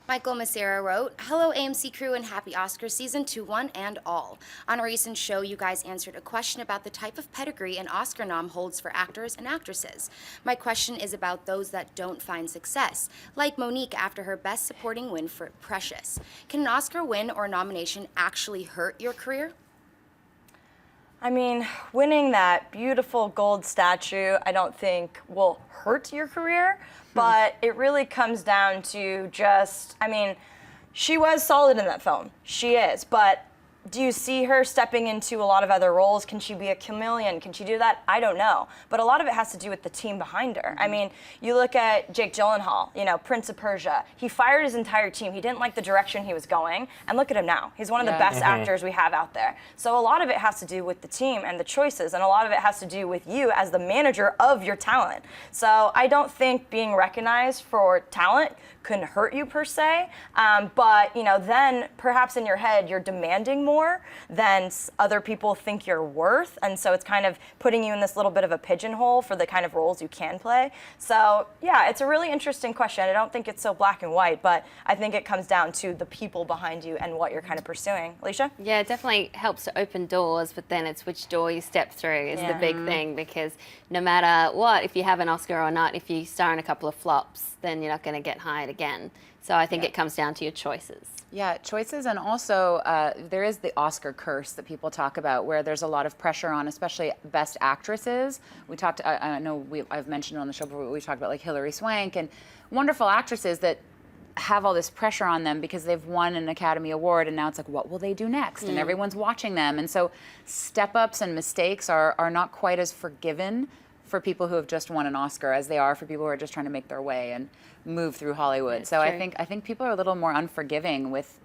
Michael Maceira wrote, "Hello AMC crew and happy Oscars season to one and all. On a recent show, you guys answered a question about the type of pedigree an Oscar nom holds for actors and actresses. My question is about those that don't find success, like Monique after her Best Supporting win for Precious. Can an Oscar win or nomination actually hurt your career?" I mean, winning that beautiful gold statue, I don't think will hurt your career, but it really comes down to just, I mean, she was solid in that film. She is, but do you see her stepping into a lot of other roles? Can she be a chameleon? Can she do that? I don't know. But a lot of it has to do with the team behind her. I mean, you look at Jake Gyllenhaal, you know, Prince of Persia. He fired his entire team. He didn't like the direction he was going. And look at him now. He's one of the best actors we have out there. So a lot of it has to do with the team and the choices. And a lot of it has to do with you as the manager of your talent. So I don't think being recognized for talent can hurt you per se. But, you know, then perhaps in your head, you're demanding more than other people think you're worth, and so it's kind of putting you in this little bit of a pigeonhole for the kind of roles you can play. So yeah, it's a really interesting question. I don't think it's so black and white, but I think it comes down to the people behind you and what you're kind of pursuing. Alicia? Yeah, it definitely helps to open doors, but then it's which door you step through is the big thing, because no matter what, if you have an Oscar or not, if you star in a couple of flops, then you're not going to get hired again. So I think it comes down to your choices. Yeah, choices, and also there is the Oscar curse that people talk about, where there's a lot of pressure on, especially best actresses. We talked, I know I've mentioned it on the show before, we talked about like Hilary Swank and wonderful actresses that have all this pressure on them because they've won an Academy Award, and now it's like, what will they do next? And everyone's watching them, and so step-ups and mistakes are not quite as forgiven for people who have just won an Oscar as they are for people who are just trying to make their way and move through Hollywood. That's so true. I think people are a little more unforgiving with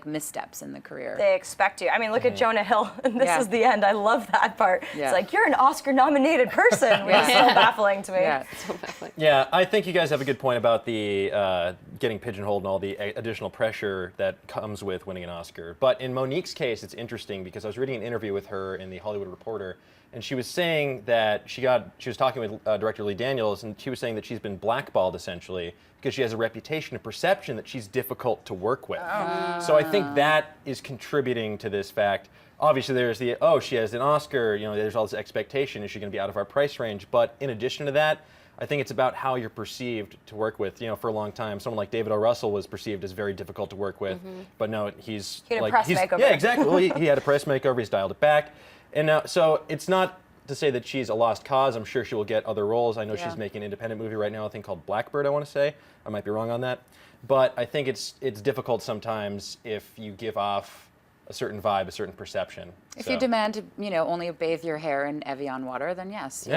missteps in the career. They expect you. I mean, look at Jonah Hill. This is the end. I love that part. It's like, you're an Oscar-nominated person, which is so baffling to me. Yeah. So baffling. Yeah, I think you guys have a good point about the getting pigeonholed and all the additional pressure that comes with winning an Oscar. But in Monique's case, it's interesting because I was reading an interview with her in the Hollywood Reporter, and she was saying that she was talking with director Lee Daniels, and she was saying that she's been blackballed essentially because she has a reputation, a perception that she's difficult to work with. So I think that is contributing to this fact. Obviously there's the, she has an Oscar, you know, there's all this expectation, is she gonna be out of our price range? But in addition to that, I think it's about how you're perceived to work with. You know, for a long time, someone like David O. Russell was perceived as very difficult to work with, but no, he had a press makeover. Yeah, exactly. Well, he had a press makeover, he's dialed it back. And now, so it's not to say that she's a lost cause. I'm sure she will get other roles. I know she's making an independent movie right now, I think called Blackbird, I want to say. I might be wrong on that. But I think it's difficult sometimes if you give off a certain vibe, a certain perception. If you demand to, you know, only bathe your hair in Evian water, then yes,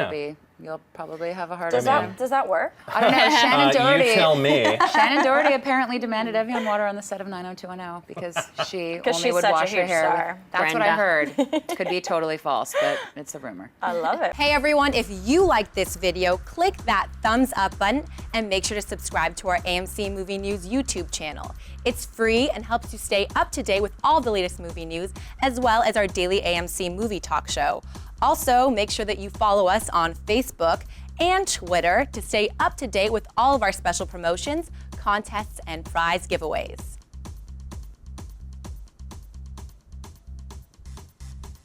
you'll probably have a harder time. Does that work? I don't know. Shannon Doherty. You tell me. Shannon Doherty apparently demanded Evian water on the set of 90210 because she only she's would such a wash her huge hair. star. That's what I heard. Could be totally false, but it's a rumor. I love it. Hey everyone, if you liked this video, click that thumbs up button and make sure to subscribe to our AMC Movie News YouTube channel. It's free and helps you stay up to date with all the latest movie news, as well as our daily AMC movie talk show. Also, make sure that you follow us on Facebook and Twitter to stay up to date with all of our special promotions, contests, and prize giveaways.